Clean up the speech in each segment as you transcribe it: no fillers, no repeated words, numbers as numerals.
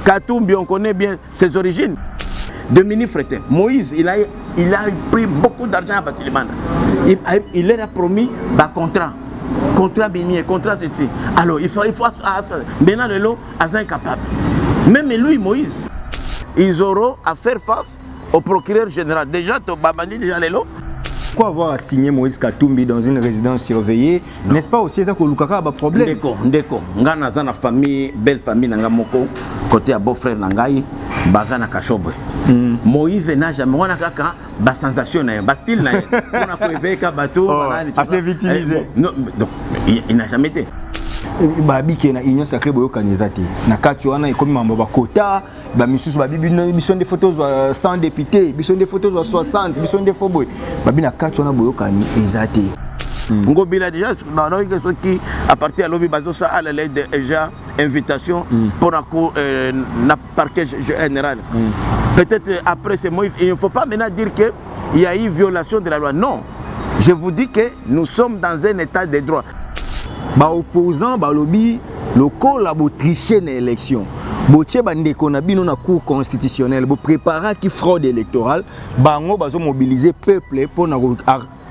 Katumbi, on connaît bien ses origines. Dominique Fretin, Moïse, il a pris beaucoup d'argent à Batilimana. Il leur a promis un contrat minier, contrat ceci. Alors, il faut maintenant le lot à incapable. Même lui, Moïse, ils auront à faire face au procureur général. Déjà, Babani, déjà les lots. Pourquoi avoir signé Moïse Katumbi dans une résidence surveillée? N'est-ce pas aussi ça que Lukaka a un problème? Ndeko, nga naza na famille, belle famille nanga moko, côté à beau-frère nangai, bazana Kachobwe. Moïse n'a jamais, on a kaka, ba sensation na ba style na, on a prévu ka bateau, assez victimisé. Non, donc il n'a jamais été. Babi qui na union sacrée boyo kanizati. Na kati wana ikomi mambo ba quota, ba misusu babi bison des photos 100 députés, bison des photos 60, bison des photos. Babi na kati wana boyo kani ezati. Ngobila déjà dans ce qui à partir de l'objet bazo ça à la lettre déjà invitation pour na parquet général. Peut-être après c'est Moïse, il ne faut pas maintenant dire que il y a eu violation de la loi. Non. Je vous dis que nous sommes dans un état de droit. Ba opposant ba lobby local la bo tricher na élection. Botie bandeko na bino na cour constitutionnelle bo préparer qui fraude électorale, bango bazo mobiliser peuple pour na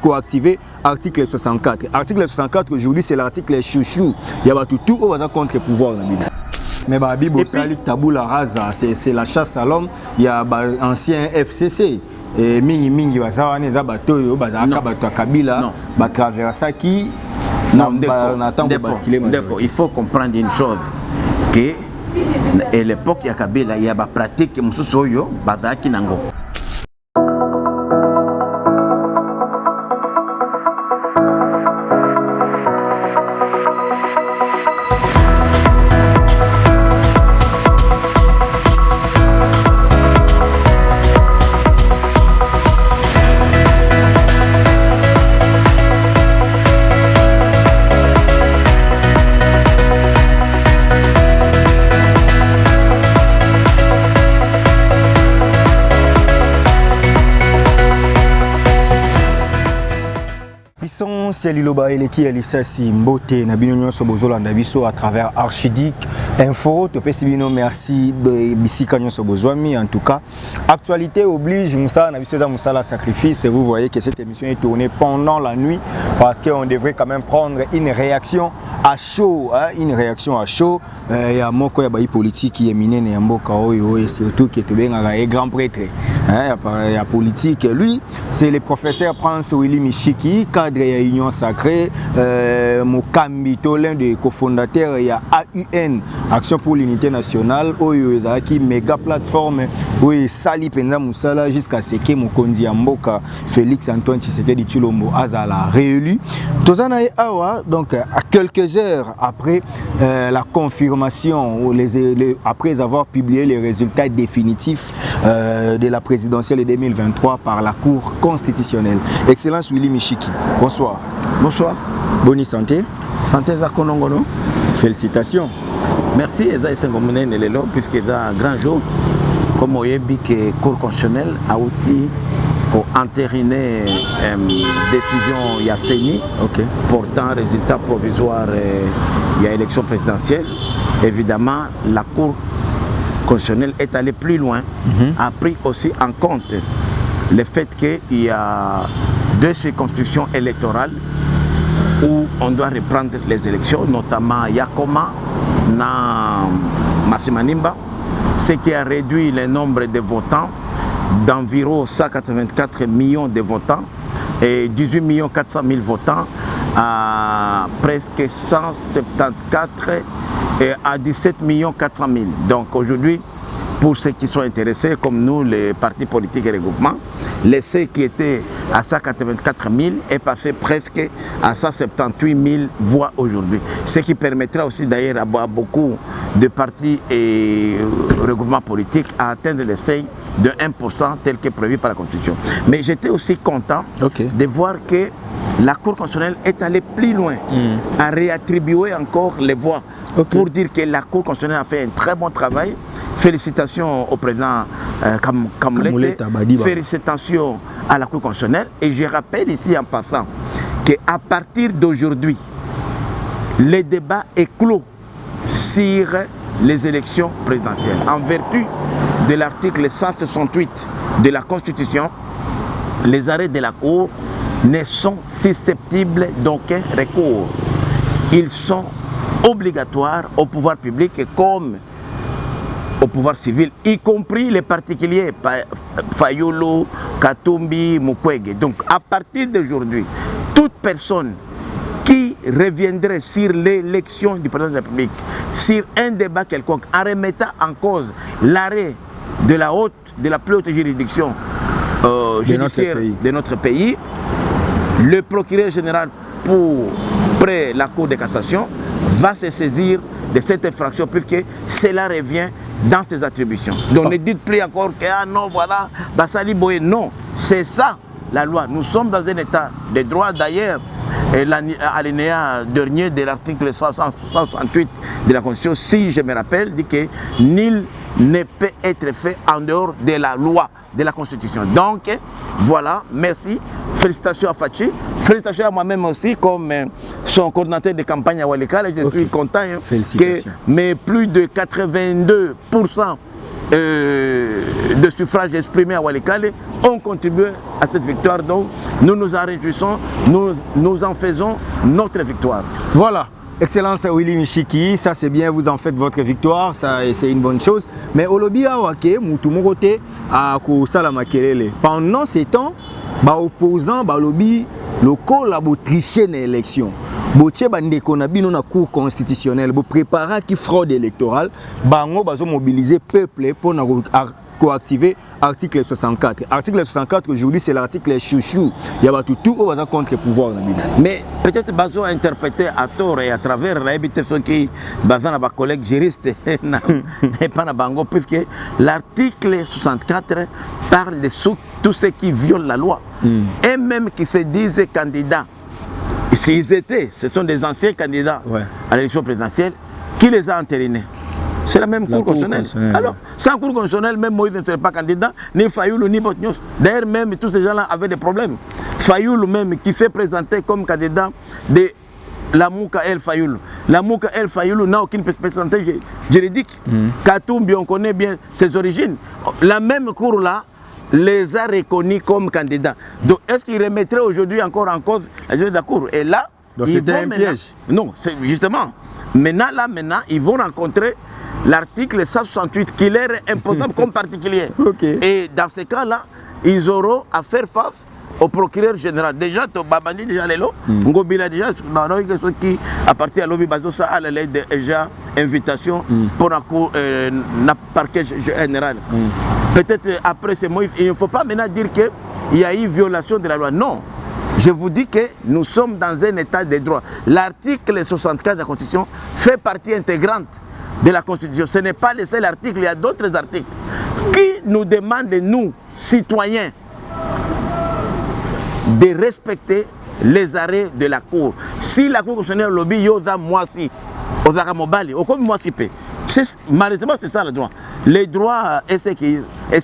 coactiver article 64. Article 64 aujourd'hui c'est l'article chouchou. Il y a tout au baza contre pouvoir na bino. Mais ba bibo sali tabula rasa, c'est la chasse à l'homme, il y a ancien FCC. Et mingi bazawa neza bato yo bazaka bato Kabila ba traversa qui non, il faut comprendre une chose, que à l'époque il y a Kabila, il y a des pratiques qui sont basées nango. C'est Liloba Eleki Elisasi Mbote Nabino Nyonso Bozolanda biso à travers Archidic Info. Topesibino merci de Bisika Nyonso Bozwami. En tout cas, actualité oblige Moussa Nabisoza Moussa la sacrifice. Et vous voyez que cette émission est tournée pendant la nuit parce qu'on devrait quand même prendre une réaction à chaud, hein, une réaction à chaud. Il y a moko ya bayi politique qui est miné ne mboka oyo et surtout qui est bien un grand prêtre. Il y a politique. Lui, c'est le professeur Prince Willy Michiki, cadre de l'Union Sacrée, Mokambito, l'un des cofondateurs, il y a AUN, Action pour l'Unité Nationale, Oyo Ezaki, méga plateforme, oui, Sali Penza Moussala, jusqu'à ce que Mokondi Amboka, Félix Antoine Tshisekedi Tshilombo Azala réélu. Tozana et Awa, donc à quelques heures après la confirmation, après avoir publié les résultats définitifs de la présidentielle de 2023 par la Cour constitutionnelle. Excellence Willy Michiki, bonsoir. Bonsoir. Bonne santé. Santé Zakonongono. Félicitations. Merci Eza Sengomene Lelo, puisque c'est un grand jour. Comme on a dit que la Cour constitutionnelle a outil pour entériner décision Yasseni portant résultat provisoire il y a élection présidentielle. Évidemment, la Cour constitutionnelle est allée plus loin, a pris aussi en compte le fait qu'il y a deux circonscriptions électorales où on doit reprendre les élections, notamment Yakoma, Massimanimba, ce qui a réduit le nombre de votants d'environ 184 millions de votants et 18 400 000 votants à presque 174 et à 17 400 000. Donc aujourd'hui, pour ceux qui sont intéressés, comme nous, les partis politiques et regroupements, l'essai qui était à 184 000 est passé presque à 178 000 voix aujourd'hui. Ce qui permettra aussi d'ailleurs à beaucoup de partis et regroupements politiques à atteindre l'essai de 1% tel que prévu par la Constitution. Mais j'étais aussi content de voir que la Cour constitutionnelle est allée plus loin, à réattribuer encore les voix pour dire que la Cour constitutionnelle a fait un très bon travail. Félicitations au président Kamulete, félicitations à la Cour constitutionnelle. Et je rappelle ici en passant qu'à partir d'aujourd'hui, le débat est clos sur les élections présidentielles. En vertu de l'article 168 de la Constitution, les arrêts de la Cour ne sont susceptibles d'aucun recours. Ils sont obligatoires au pouvoir public comme au pouvoir civil, y compris les particuliers, Fayulu, Katumbi, Mukwege. Donc à partir d'aujourd'hui, toute personne qui reviendrait sur l'élection du président de la République, sur un débat quelconque, en remettant en cause l'arrêt de la plus haute juridiction judiciaire de notre pays, le procureur général près la Cour de cassation va se saisir de cette infraction puisque cela revient dans ses attributions. Donc ne dites plus encore que ah non voilà, Bassali Boye, non, c'est ça la loi. Nous sommes dans un état de droit. D'ailleurs, l'alinéa dernier de l'article 168 de la Constitution, si je me rappelle, dit que nul ne peut être fait en dehors de la loi, de la Constitution. Donc, voilà, merci. Félicitations à Fachi. Félicitations à moi-même aussi, comme son coordinateur de campagne à Walikale. Je suis content que mes plus de 82% de suffrages exprimés à Walikale ont contribué à cette victoire. Donc, nous nous en réjouissons, nous en faisons notre victoire. Voilà. Excellence Willy Michiki, ça c'est bien, vous en faites votre victoire, ça c'est une bonne chose. Mais au lobby à Wake, Moutoumorote à Kousala Makelele. Pendant ces temps, opposants, lobby local a triché dans l'élection. Boche bandeko na bino na cour constitutionnelle, bo préparer qui fraude électorale, bango bazo mobiliser peuple pour coactiver article 64. Article 64 aujourd'hui c'est l'article chouchou. Il y a tout au bazar contre pouvoir. Mais peut-être bazo interprété à tort et à travers la habitude qui bazar na collègue juriste et pas na bango puisque l'article 64 parle de tout ce qui viole la loi et même qui se disent candidats. Ce sont des anciens candidats à l'élection présidentielle qui les a entérinés. C'est la même cour constitutionnelle. Alors, sans cour constitutionnelle, même Moïse n'était pas candidat, ni Fayoulou, ni Botnios. D'ailleurs, même tous ces gens-là avaient des problèmes. Fayoulou même, qui s'est présenté comme candidat de la Mouka El Fayoulou. La Mouka El Fayoulou n'a aucune personnalité juridique. Katumbi, on connaît bien ses origines. La même cour-là les a reconnus comme candidats. Donc, est-ce qu'ils remettraient aujourd'hui encore en cause la justice de la cour? Et là, c'était un piège. Non, c'est justement. Maintenant, ils vont rencontrer l'article 168 qui leur est imposable comme particulier. Et dans ce cas-là, ils auront à faire face au procureur général. Déjà, Babandi déjà l'élo, Ngobila déjà, qui appartient à l'Obi Bazosa à la loi déjà invitation pour la cour parquet général. Peut-être après ce mois, il ne faut pas maintenant dire qu'il y a eu violation de la loi. Non. Je vous dis que nous sommes dans un état de droit. L'article 75 de la Constitution fait partie intégrante de la Constitution. Ce n'est pas le seul article, il y a d'autres articles qui nous demandent, nous, citoyens, de respecter les arrêts de la Cour. Si la Cour constitutionnelle lobby, yoza moisi, ozaka mobali, okomi moisi pe. Malheureusement, c'est ça le droit. Le droit est ce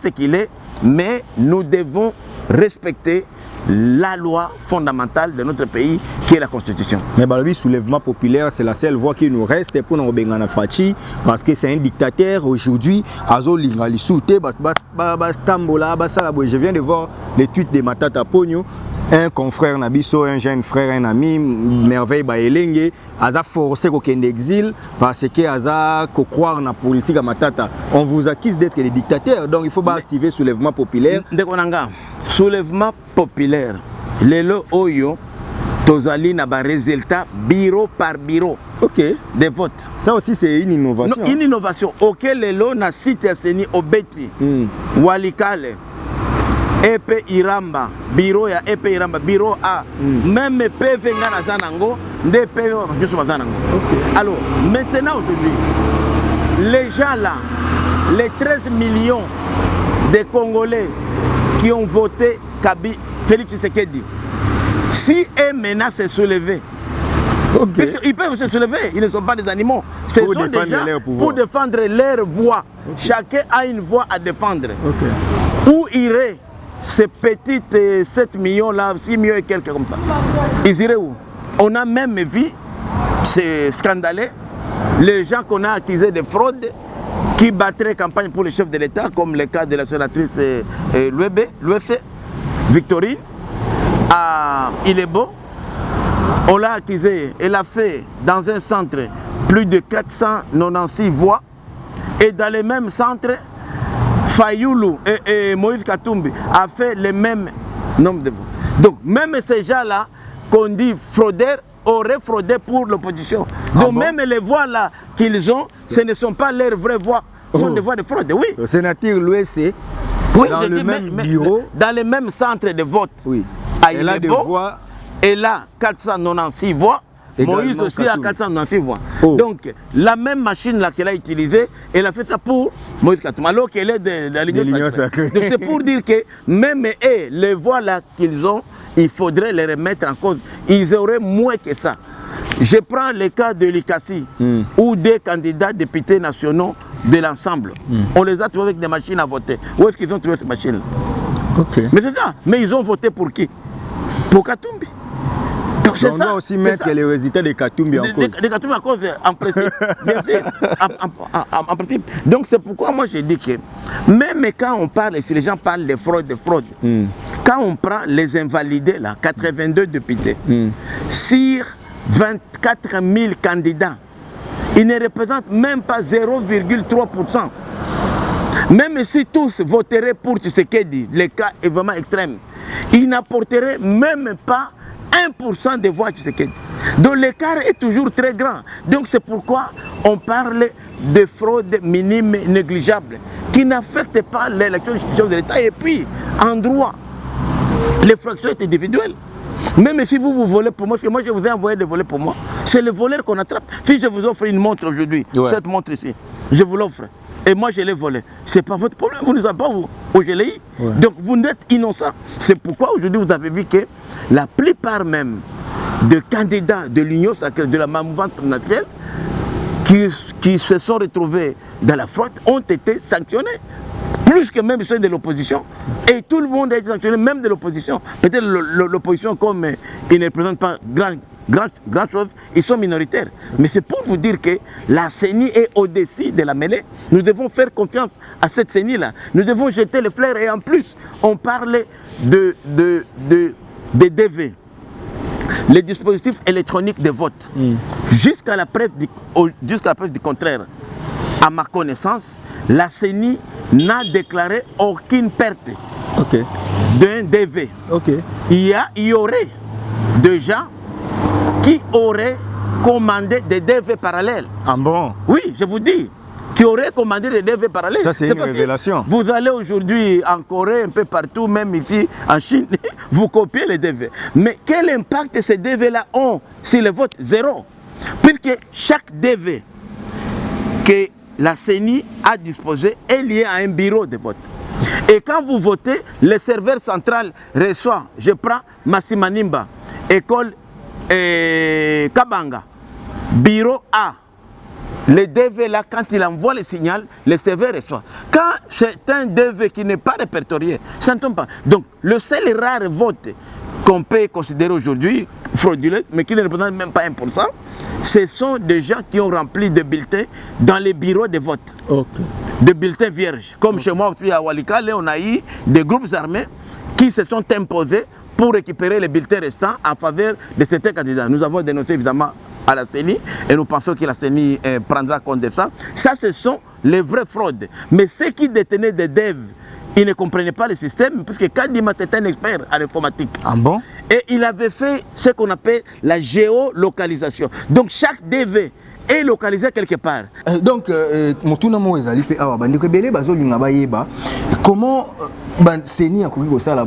qu'il est, mais nous devons respecter la loi fondamentale de notre pays qui est la Constitution. Mais le soulèvement populaire, c'est la seule voie qui nous reste pour nous Bengana Fachi parce que c'est un dictateur aujourd'hui. Je viens de voir les tweets de Matata Pogno. Un confrère Nabiso, un jeune frère, un ami, Merveille Baelenge, Aza forcé qu'au exil parce que Aza croire dans la politique à Matata. On vous accuse d'être des dictateurs, donc il faut pas activer le soulèvement populaire. Soulèvement populaire, lelo oyo, tozali na ba résultat bureau par bureau. Des votes. Ça aussi c'est une innovation. Non, une innovation. Auquel lelo na site ya seni obeti, Walikale. EP Iramba, bureau ya EP Iramba, bureau A, même PV Ngana Zanango, des PV Zanango. Alors, maintenant aujourd'hui, les gens là, les 13 millions de Congolais qui ont voté Félix Tshisekedi, si eux maintenant se soulever, ils peuvent se soulever, ils ne sont pas des animaux, ce sont des gens pour défendre leur voix. Chacun a une voix à défendre. Où irait ces petites 7 millions là, 6 millions et quelques comme ça? Ils iraient où? On a même vu, c'est scandaleux, les gens qu'on a accusés de fraude, qui battraient campagne pour le chef de l'État, comme le cas de la sénatrice l'UEF, Victorine, il est beau. On l'a accusé, elle a fait dans un centre plus de 496 voix, et dans le même centre, Fayoulou et Moïse Katumbi a fait le même nombre de voix. Donc même ces gens-là, qu'on dit fraudeurs, auraient fraudé pour l'opposition. Donc même les voix là qu'ils ont, ce ne sont pas leurs vraies voix, ce sont des voix de fraude, oui. Le sénateur l'UEC, oui, dans le même bureau, dans le même centre de vote, oui. Elle a des voix. Elle a 496 voix. Moïse aussi a 496 voix. Donc, la même machine là qu'elle a utilisée, elle a fait ça pour Moïse Katumbi, alors qu'elle est de la Ligue sacrée. Donc, c'est pour dire que même eux, les voix là qu'ils ont, il faudrait les remettre en cause. Ils auraient moins que ça. Je prends le cas de l'ICASI, où des candidats députés nationaux de l'ensemble, on les a trouvés avec des machines à voter. Où est-ce qu'ils ont trouvé ces machines-là? Mais c'est ça. Mais ils ont voté pour qui? Pour Katumbi. Donc on doit aussi mettre les résultats de Katumbi en cause. De Katumbi en cause, en principe. Bien sûr, en principe. Donc c'est pourquoi moi je dis que même quand on parle, si les gens parlent de fraude, quand on prend les invalidés, là, 82 députés, sur 24 000 candidats, ils ne représentent même pas 0,3%. Même si tous voteraient pour Tshisekedi, le cas est vraiment extrême, ils n'apporteraient même pas 1% des voix Tshisekedi. Donc l'écart est toujours très grand. Donc c'est pourquoi on parle de fraude minime négligeable qui n'affecte pas l'élection du chef de l'État. Et puis, en droit, les fractions sont individuelles. Même si vous volez pour moi, parce que moi je vous ai envoyé de voler pour moi, c'est le voleur qu'on attrape. Si je vous offre une montre aujourd'hui, cette montre ici, je vous l'offre, et moi je l'ai volée, c'est pas votre problème, vous ne savez pas où je l'ai eu. Donc vous n'êtes innocent. C'est pourquoi aujourd'hui vous avez vu que la plupart même des candidats de l'Union sacrée, de la mouvance naturelle, qui se sont retrouvés dans la fraude, ont été sanctionnés. Plus que même ceux de l'opposition. Et tout le monde a été sanctionné, même de l'opposition. Peut-être l'opposition, comme ils ne représentent pas grand chose, ils sont minoritaires. Mais c'est pour vous dire que la CENI est au-dessus de la mêlée. Nous devons faire confiance à cette CENI-là. Nous devons jeter les fleurs. Et en plus, on parle de DV, les dispositifs électroniques de vote. Jusqu'à la preuve du contraire, à ma connaissance, la CENI n'a déclaré aucune perte d'un DV. Il y aurait des gens qui auraient commandé des DV parallèles. Ah bon? Oui, je vous dis, qui auraient commandé des DV parallèles. Ça, c'est une révélation. Vous allez aujourd'hui en Corée, un peu partout, même ici en Chine, vous copiez les DV. Mais quel impact ces DV-là ont sur le vote? Zéro. Puisque chaque DV que la CENI a disposé est lié à un bureau de vote. Et quand vous votez, le serveur central reçoit, je prends Massimanimba, école Kabanga, bureau A. Le DV là, quand il envoie le signal, le serveur reçoit. Quand c'est un DV qui n'est pas répertorié, ça ne tombe pas. Donc le seul rare vote qu'on peut considérer aujourd'hui frauduleux, mais qui ne représente même pas 1%, ce sont des gens qui ont rempli des bulletins dans les bureaux de vote. Des bulletins vierges. Comme chez moi aussi à Walikale, on a eu des groupes armés qui se sont imposés pour récupérer les bulletins restants en faveur de certains candidats. Nous avons dénoncé évidemment à la CENI et nous pensons que la CENI prendra compte de ça. Ça, ce sont les vraies fraudes. Mais ceux qui détenaient des devs, ils ne comprenaient pas le système, puisque Kadima était un expert en informatique. Ah bon? Et il avait fait ce qu'on appelle la géolocalisation. Donc chaque DV est localisé quelque part. Donc, comment CENI a publié ça?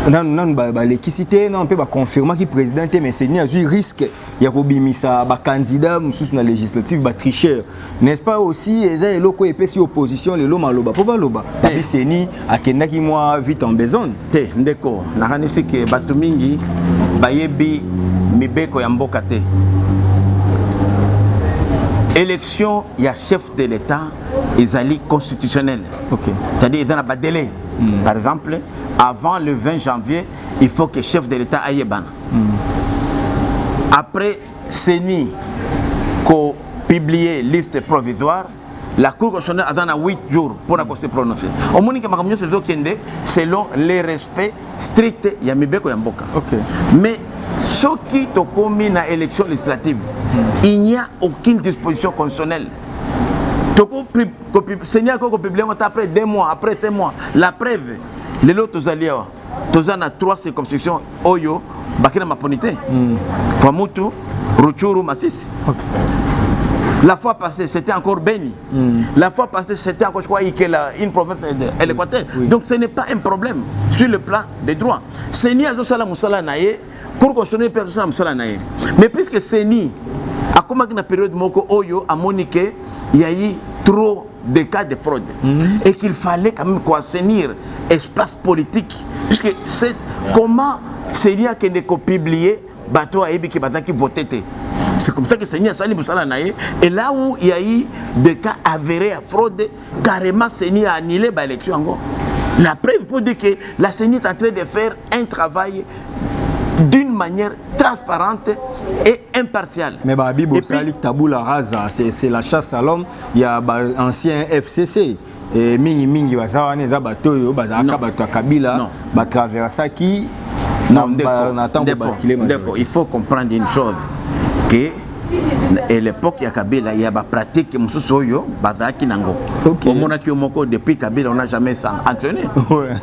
L'électricité, on peut confirmer que le président mais CENI a eu risque de bimisa candidat dans la législative tricheur. N'est-ce pas aussi les locaux et si opposition les loma loba pour baloba. CENI a kendaki moi vite en besoin. Te ndeko nakanisi ke batu mingi bayebi mibeko ya mboka te. Élection il y a chef de l'État ezali constitutionnel. C'est-à-dire il y a un délai. Par exemple, avant le 20 janvier, il faut que le chef de l'État aille ban. Après CENI ko publié liste provisoire, la Cour constitutionnelle a donné 8 jours pour se prononcer. Au moins que makamyo se zokende selon les respects stricts ya mibeko ya mboka. Okay. Mais ce qui to commis na élection législative, il n'y a aucune disposition constitutionnelle. Seigneur ko publié après 2 mois, après 3 mois. La preuve, les autres alliés, tous en a 3 circonscriptions Oyo, Bakina Maponité, Kwamutu, Rutshuru, Masisi. Okay. La fois passée, c'était encore Beni. La fois passée, c'était encore, je crois, une province de l'Équateur. Oui. Donc ce n'est pas un problème sur le plan des droits. Seni a Zosala Moussala Naye, Cour constitutionnelle Persona Moussala Naye. Mais puisque Seni a commencé dans la période Moko Oyo, a moniqué, il y a eu trop de cas de fraude. Et qu'il fallait quand même assainir l'espace politique. Puisque c'est comment Seni a publié, bateau a ébi qui voté. C'est comme ça que Seigneur Sali Moussala Naye. Et là où il y a eu des cas avérés à fraude, carrément Seigneur a annulé l'élection. La preuve pour dire que la Seigneur est en train de faire un travail d'une manière transparente et impartiale. Mais Bibo Sali Taboula Raza, c'est la chasse à l'homme. Il y a ancien FCC. Et Mingi Bazawa Neza Batoyo, Bazaka Bato Kabila, Batraversaki. Non, d'accord, il faut comprendre une chose. Que à l'époque il y a Kabila, il y a des pratiques qui depuis Kabila on n'a jamais sanctionné.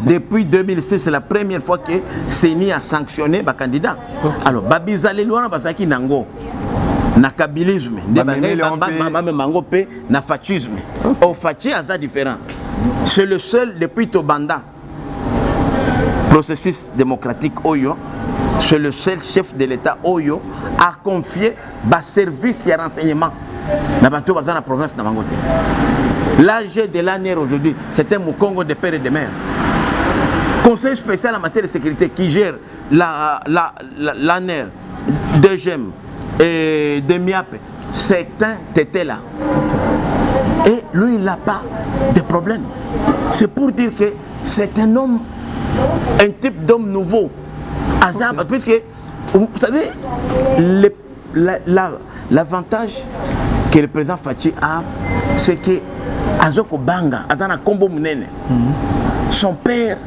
Depuis 2006 c'est la première fois que Seni a sanctionné les candidats. Alors Babizale Luana Bazaki Nango na kabilisme, mango pe na fascisme. Au fascisme c'est différent. C'est le seul depuis Tobanda processus démocratique Oyo. C'est le seul chef de l'État Oyo a confié des services et renseignements dans la province de Mangote. L'âge de l'année aujourd'hui, c'est un Mukongo de père et de mère. Conseil spécial en matière de sécurité qui gère l'ANER, DGM et de MIAP, c'est un tété là. Et lui, il n'a pas de problème. C'est pour dire que c'est un homme, un type d'homme nouveau. Okay. Puisque, vous savez, l'avantage que le président Fachi a, c'est que Azoko Banga, Azana Kombo Mounene, son père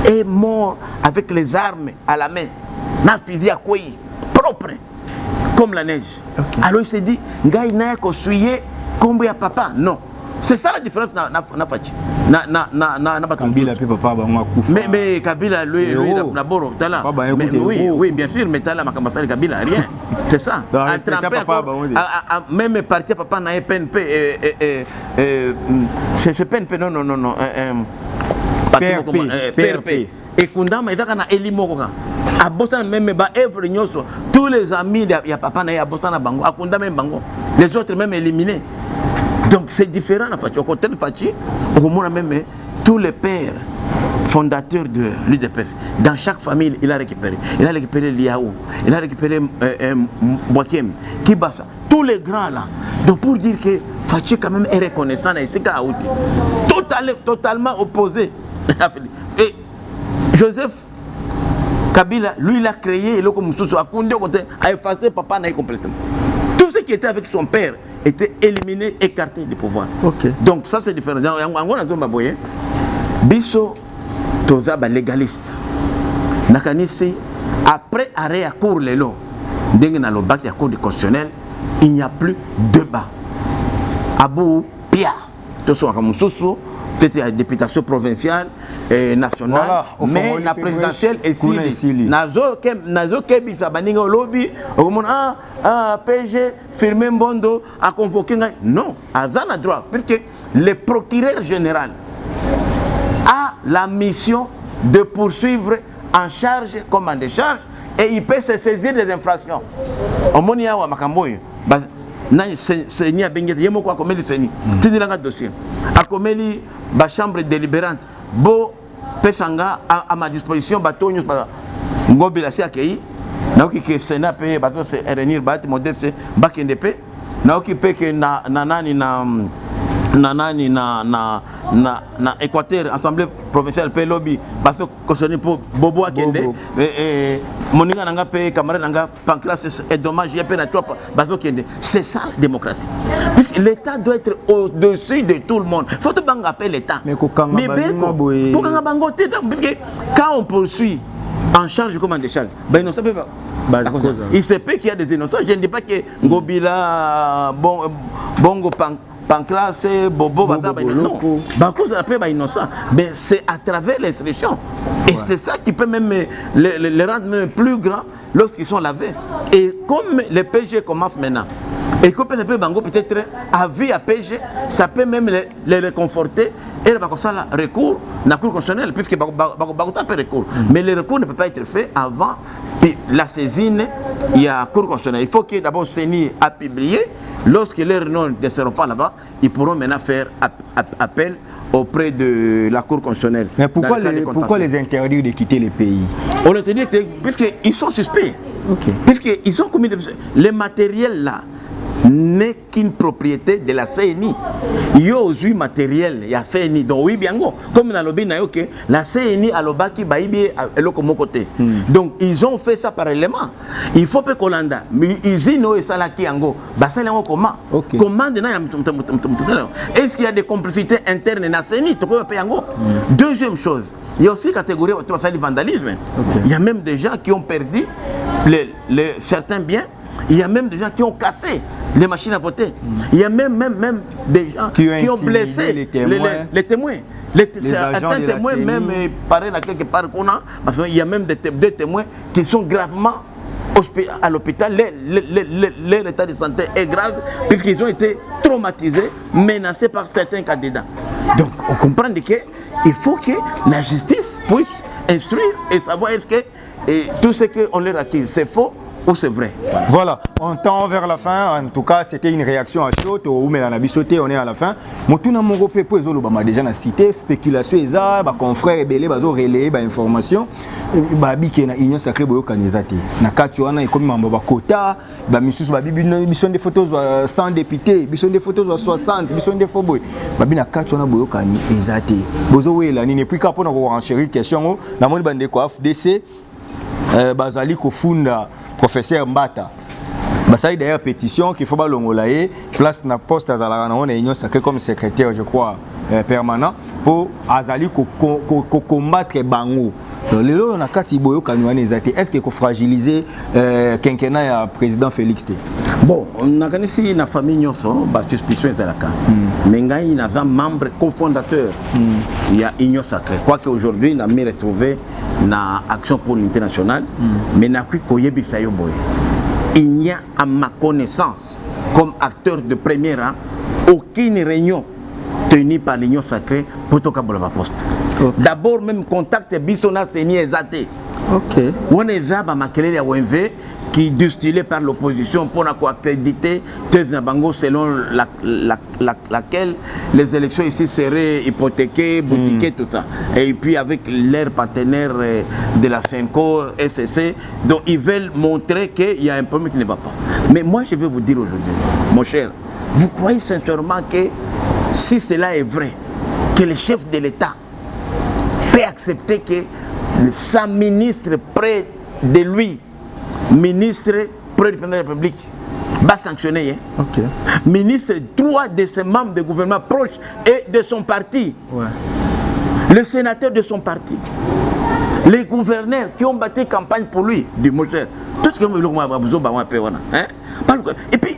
est mort avec les armes à la main, n'a fusil à quoi propre, comme la neige. Okay. Alors il s'est dit, Ngaï n'a qu'à suyer comme il y a papa. Non. C'est ça la différence na Fachi. Kabila puis papa mais Kabila lui d'abord tala. Oui, bien sûr, mais tala makambasali Kabila rien. C'est ça. Même parti papa na PNP c'est PNP non. PRP. Et Kundama ils na Elimoko a Bosana même ba œuvre nyoso tous les amis de ya papa na ya Bosana bango a Kundama même bango les autres même éliminés. Donc c'est différent en fait. Au côté de Fachi, au moins même tous les pères fondateurs de l'UDPS, dans chaque famille, il a récupéré. Il a récupéré Liaou, il a récupéré Mwakem, Kibasa, tous les grands là. Donc pour dire que Fachi quand même est reconnaissant et c'est Aouti. Totalement opposé. Et Joseph Kabila, lui il a créé le Komoussou, a effacé papa complètement. Tout ce qui était avec son père était éliminé, écarté du pouvoir. Okay. Donc ça c'est différent. Biso toza ba légaliste. Nakanisi après arrêt à cour lelo. Dengue na lobak ya cour constitutionnel, il n'y a plus de débat. Abou Pia, to so akamususu, peut-être la députation provinciale et nationale, voilà, mais la présidentielle est ici. Nazo kebisa baninga lobby, PG firmé Mbondo a convoqué. Non, Azan a droit, puisque le procureur général a la mission de poursuivre en charge comme en décharge et il peut se saisir des infractions. Au Monia ou à Makamboy, Seigneur Benguet, Yemo quoi comme il Seigneur. Tu dis un dossier. A comme la chambre délibérante, Bo Pesanga à ma disposition, bateau Ngobi la CAKI, Naoki que Sénat paye bateau se réunir, bat modeste, Bakendep, Naoki paye que Nanani nanani na Équateur assemblée provinciale pe lobby parce que concerné pour Bobo Akende moninga nanga pe camarade nanga Pancras et dommage y a pe na trop bazo kende. C'est ça la démocratie, puisque l'État doit être au-dessus de tout le monde. Faut te banga appeler l'État mais puisque quand on poursuit en charge comme en décharge, ben non ça peut pas. Il se peut qu'il y a des innocents. Je ne dis pas que Ngobila, Bongo Pancras, Bobo, non. Cause de la paix, innocent. Mais c'est à travers l'instruction. Et c'est ça qui peut même les rendre même plus grands lorsqu'ils sont lavés. Et comme les PG commencent maintenant, et que peut-être à vie à PG, ça peut même les réconforter et le recours dans la Cour constitutionnelle, puisque ça peut recours. Mais le recours ne peut pas être fait avant la saisine, il y a la Cour constitutionnelle. Il faut que d'abord CENI a publié, lorsque les noms ne seront pas là-bas, ils pourront maintenant faire appel auprès de la Cour constitutionnelle. Mais pourquoi les interdire de quitter le pays? On les interdit puisqu'ils sont suspects. Puisqu'ils ont commis les matériels là n'est qu'une propriété de la CNI. Il y a aussi matériel, il y a CNI. Donc oui, bien comme dans le lobby, la CNI a l'obaki baïbi et le côté. Donc ils ont fait ça parallèlement. Il faut que Kolanda, mais ils et Salaki Ango, Basal comment? Comment est-ce qu'il y a des complicités internes dans la CNI? Deuxième chose, il y a aussi une catégorie de vandalisme. Il y a même des gens qui ont perdu certains biens. Il y a même des gens qui ont cassé les machines à voter. Il y a même des gens qui ont blessé les témoins. Certains témoins, même pareil quelque part qu'on a, parce qu'il y a même deux témoins qui sont gravement à l'hôpital. Leur état de santé est grave puisqu'ils ont été traumatisés, menacés par certains candidats. Donc on comprend qu'il faut que la justice puisse instruire et savoir est-ce que tout ce qu'on leur accuse c'est faux ou c'est vrai. Voilà, on tend vers la fin. En tout cas, c'était une réaction à chaud. On est à la fin. Motuna Mongo Pepo Ezolo déjà na cité spéculation eza ba confrère belé bazo relayer ba information ba biki na union sacrée boyo kanizati. Na kati wana ikomi mambo ba quota ba misusu ba bibi bison des photos 100 députés, bison des photos 60, bison des foboy. Ba bina kati wana boyo kani ezati. Bozo wela ni puis kapona ko enchérir question na moni bande ko FDC bazali ko funda professeur Mbata. Ça y d'ailleurs pétition qu'il faut l'ongolaye place na poste à Zalana on est union sacrée comme secrétaire je crois permanent pour azali combattre bango. Les lots on a kati boyo kanouane ezati. Est-ce qu'il faut fragiliser quinquennat ya président Félix T? Bon, on a gagné si na famille nyonso ba suspicion ezalaka. Mais ngai na va membre cofondateur. Il y a union sacrée. Quoique aujourd'hui na me retrouvé na action pour l'unité nationale, mais na kui koyebi sayo boy. Il n'y a à ma connaissance comme acteur de premier rang aucune réunion tenue par l'union sacrée pour toka bolaba poste. D'abord même contact bisona seni ezate. On est à makelele ya OMV qui distillé par l'opposition pour accréditer Teznabango selon laquelle les élections ici seraient hypothéquées, boutiquées, tout ça. Et puis avec leurs partenaires de la FENCO, SSC, donc ils veulent montrer qu'il y a un problème qui ne va pas. Mais moi je vais vous dire aujourd'hui, mon cher, vous croyez sincèrement que si cela est vrai, que le chef de l'État peut accepter que sa ministre près de lui, ministre près du président de la République, va sanctionner. Ministre, 3 de ses membres de gouvernement proches et de son parti. Le sénateur de son parti. Les gouverneurs qui ont battu campagne pour lui, du Mosher. Tout ce que vous avez. Et puis,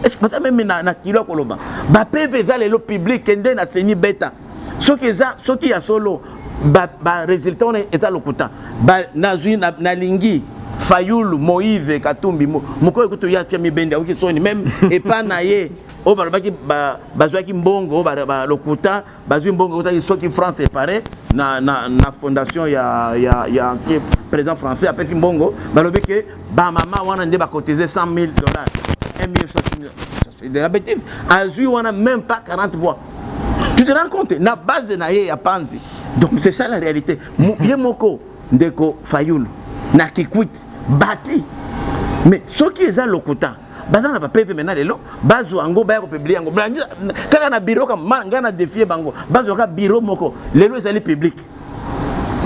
est-ce que même na kilo koloba ba PV za le public kende na seni beta. Ce qui a solo ba résultat on est à lokuta. Ba nazui na lingi Fayulu Moïse Katumbi moko ekuto ya tia mibende oki soni même et pas naie o balobaki bazwaki mbongo ba lokuta bazwi mbongo kota soki France séparé na fondation ya ancien président français appelé mbongo balobeki ba mama wana nde ba cotiser $100,000 $1,500,000. C'est de la bêtise. Azui wana même pas 40 voix. Tu te rends compte na base na ye ya panzi. Donc c'est ça la réalité. Yemoko ndeko Fayulu na kikwit bati. Mais ce qui est à l'okuta baza na ba PV maintenant lelo bazo ango ba ko publier ango kaka na bureau comme ngana défier bango bazo ka bureau moko lelo ezali public.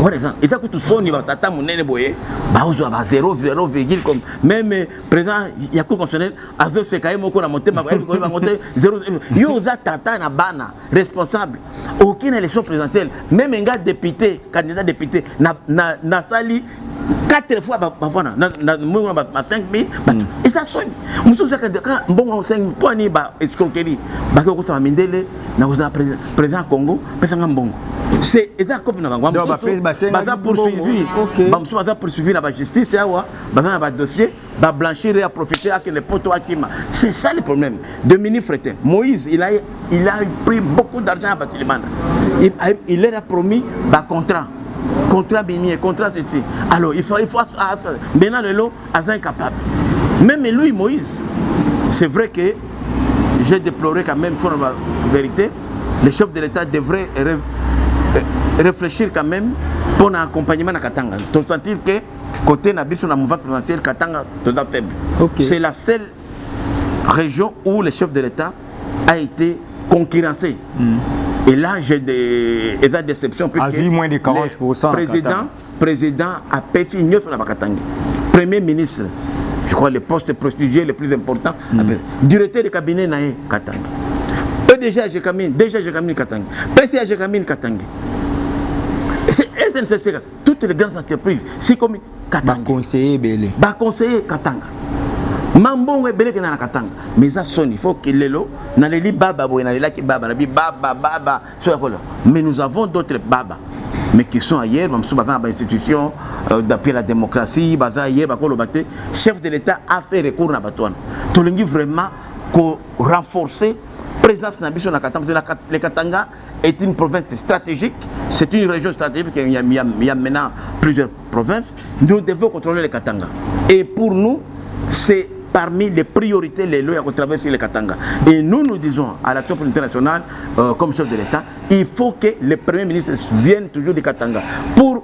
Par exemple, il faut que tout son niveau tata monene boye bazo ba 0,0 comme même président ya cour constitutionnelle azo se kaye moko na motema ko ba monter 0 yo za tata na bana responsable aucune élection présidentielle même un gars député candidat député na sali 4 fois bavana na 5 000 et ça sonne muso za quand bon 5 poni ba escroquerie ba ko sa mindele na ko za président Congo pesa ngambongo. C'est comme nous avons poursuivi la justice, le dossier, blanchir et profiter à les poteaux à Kima. C'est ça le problème. Dominique Fretin, Moïse, il a pris beaucoup d'argent à Batilimana. Il leur a promis un contrat béni, contrat ceci. Alors il faut maintenant le lot est incapable. Même lui, Moïse, c'est vrai que j'ai déploré quand même son vérité. Le chef de l'État devrait réfléchir quand même pour un accompagnement à Katanga. Tu sentir que côté Nabiso na mouvement présidentiel Katanga est faible. Okay. C'est la seule région où le chef de l'État a été concurrencé. Et là j'ai des déceptions puisque moins de 40%. Président a payé sur la Katanga. Premier ministre, je crois le poste prestigieux le plus important, directeur de cabinet naé Katanga. Déjà j'ai caminé Katanga. PCA j'ai caminé Katanga. C'est SNCC, toutes les grandes entreprises, c'est comme Katanga. Conseiller Belé. Conseiller Katanga. Mambongo est belé que na Katanga. Mais ça sonne, il faut que l'élo, na les baba boy, na les laki baba, na bi baba, sur la. Mais nous avons d'autres baba, mais qui sont ailleurs, même sous bazan institution d'appui à la démocratie, bazan ailleurs, bakolo baté, chef de l'État a fait recours na batouane. Tolingi vraiment ko renforcer présence Nabiso na Katanga. Le Katanga est une province stratégique, c'est une région stratégique, il y a maintenant plusieurs provinces. Nous devons contrôler le Katanga. Et pour nous, c'est parmi les priorités les lois à traverser le Katanga. Et nous disons à la top internationale, comme chef de l'État, il faut que les premiers ministres viennent toujours du Katanga pour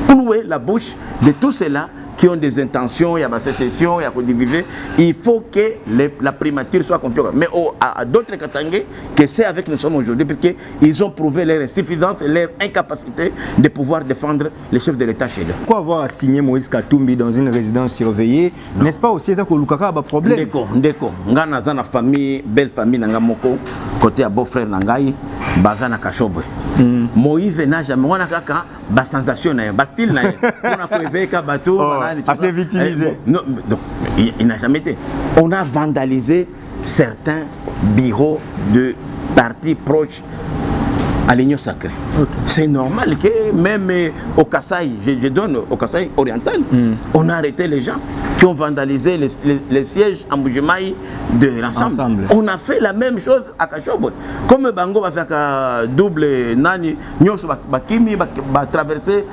clouer la bouche de tous ceux-là qui ont des intentions, il y a des sécessions, il y a des diviser. Il faut que la primature soit confiée. Mais à d'autres Katangais, que c'est avec nous sommes aujourd'hui, parce qu'ils ont prouvé leur insuffisance et leur incapacité de pouvoir défendre les chefs de l'État chez eux. Pourquoi avoir signé Moïse Katumbi dans une résidence surveillée? N'est-ce pas aussi ça que Lukaka a un problème? Ndeko. Ngana zana famille, belle famille Nangamoko, côté à beau-frère Nangaï, Bazana Kachobwe. Moïse n'a jamais eu sensation, style, assez victimisé. Non, il n'a jamais été. On a vandalisé certains bureaux de partis proches à l'Union sacrée. Okay. C'est normal que même au Kasaï, je donne au Kasaï oriental, on a arrêté les gens qui ont vandalisé les sièges en Boujemaï de l'ensemble. On a fait la même chose à Kachobo. Comme Bango va faire double nani, nous va traverser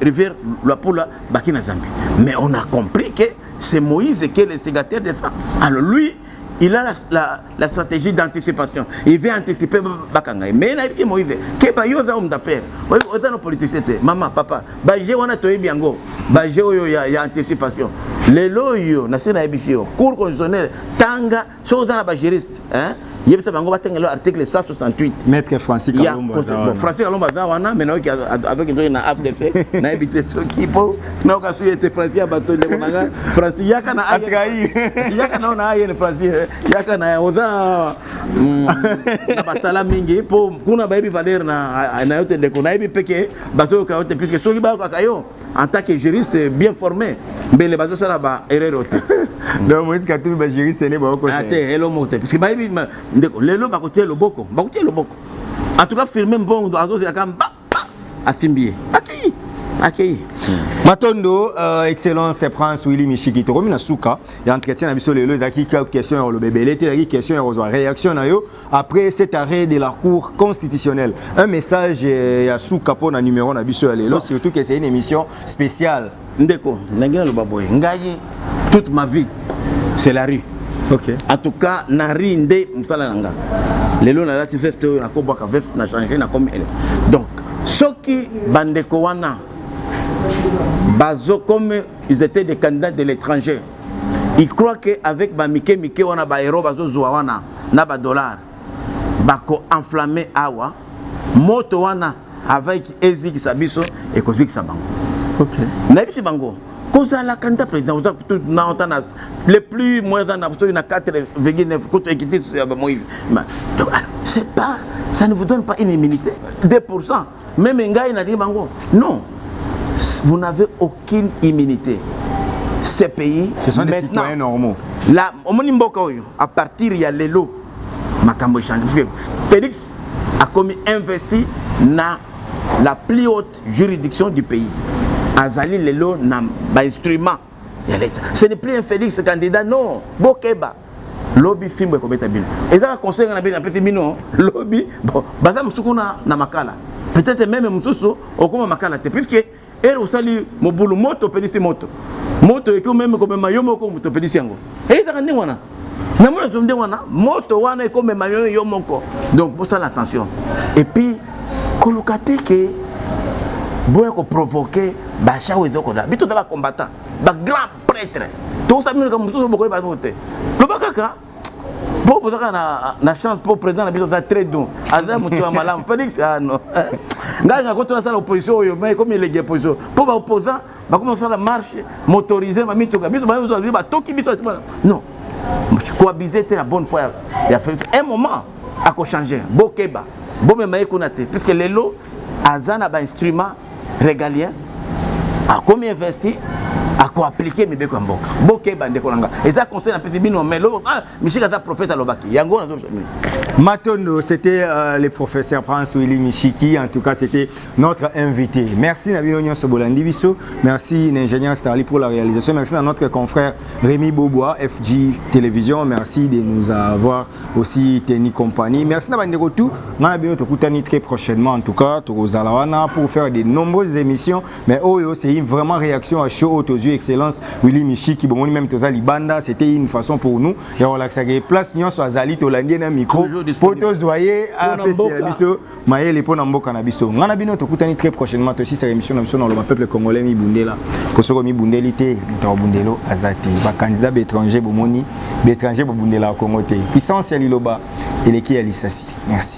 rivière Luapula, Bakina Zambi. Mais on a compris que c'est Moïse qui est le ségateur de ça. Alors lui, il a la stratégie d'anticipation. Il veut anticiper Bakanga. Mais il a dit Moïse, que y a un homme d'affaires, il y a un politicien, maman, papa, j'ai un atoé biango, il y a anticipation. Les loyaux, national ABC, cour constitutionnel, tanga, chose à la juriste. Il y a l'article 168. Maître Francis Kalomba. Francis Kalomba, maintenant avec une AFDF, il a habité ce qui peut. Il a été Francis Abato, Francis Yakana a trahi. Yakana a eu Francis Yakana Oza Batala Mingi pour Kuna Baby Valer na Yote de Konaïbi Peke, Bazo Kaote, puisque Sogiba Kakayo, en tant que juriste bien formé, mais les Bazo Salaba, erreur. Donc, moi, je suis un juriste. Parce que les lois vont le boko. En tout cas, filmer bon dans à Simbié. Accueilli. Matondo, Excellence Prince Willy Michiki, tu as souka et entretien avec les lois qui question sur le bébé, les questions sur la réaction après cet arrêt de la Cour constitutionnelle. Un message à souka pour un numéro na biso les lois, surtout que c'est une émission spéciale. Ndeko, n'engagez le baboy. Ngayi toute ma vie, c'est la rue. Okay. En tout cas, nari nde mutala nanga. Lelo na lati veste na ko baka veste na changer na comme elle. Donc, soki bandeko wana bazo comme ils étaient des candidats de l'étranger. il croit qu'avec ba mike wana ba euro bazozwa wana na ba dollar bako enflammé awa moto wana avec eziki sabiso et koziki sabango. OK. Na bisi bango koza la candidat président oza tout na otana les plus moins dans absolu na 4,9 côté équité Moïse. Donc c'est pas, ça ne vous donne pas une immunité 2%. Même ngai na dit bango. Non. Vous n'avez aucune immunité. Ces pays, ce sont des citoyens normaux. Là, à partir il y a l'élo, Makambo change. Félix a commis investi dans la plus haute juridiction du pays. Azali l'élo n'a pas instrument. Ce n'est plus un Félix candidat, non. Bokeba. Lobby film comme établi. Et ça conseil on a bien appelé mino lobby. Bon, baza musukuna na makala. Peut-être même mususu okoma makala te puisque elle osali mobulu moto pelisi moto. Moto eko même comme mayomo ko moto pelisi yango. Et ça kandi wana. Na mona somde wana moto wana eko même mayomo ko. Donc pour ça l'attention. Et puis kolukate que boya ko provoquer ba chawo ezoko da. Bito da combattant, ba grand prêtre. Tout ça nous comme mususu boko ba note. Le bakaka pour vous na chance pour président na bito da très don. Adam mutu wa malam Félix ah non. Nga quand on a ça l'opposition mais comme il est opposition pour ba opposant ba commencer la marche motorisée ba mituka biso ba zo ba toki biso non quoi biser la bonne foi il a fait un moment à ko changer bokeba bon même maïko naté puisque les lots azana ba instrument régalien a combien investi à quoi appliquer mes beko mboka bokeba ndeko nanga et ça conseil na pesi bino mais lo ah Michika za prophète alobaki yango na Matondo, c'était le professeur Prince Willy Michiki. En tout cas, c'était notre invité. Merci Nabino Nyon Sobolandi Bisso. Merci l'ingénieur Starly pour la réalisation. Merci à notre confrère Rémi Bobois, FG Télévision. Merci de nous avoir aussi tenu compagnie. Merci Nabandeko tout. Nabino Tokutani très prochainement. En tout cas, Tokosalawana pour faire de nombreuses émissions. Mais oh, c'est une vraiment réaction à chaud aux yeux Excellence Willy Michiki. Bon, même Tozali Banda, c'était une façon pour nous. Et on l'a place Nyon Soazali Tolandien un micro. Poto zoyer à PC biso maël pour namboka na biso ngana bino tokutani très prochainement aussi cette émission na biso dans le peuple congolais mi bundela kosoko mi bundelité to bundelo azati ba candidat étranger bomoni l'étranger bundela Congo te puissance ya liloba eleki ya lisasi merci.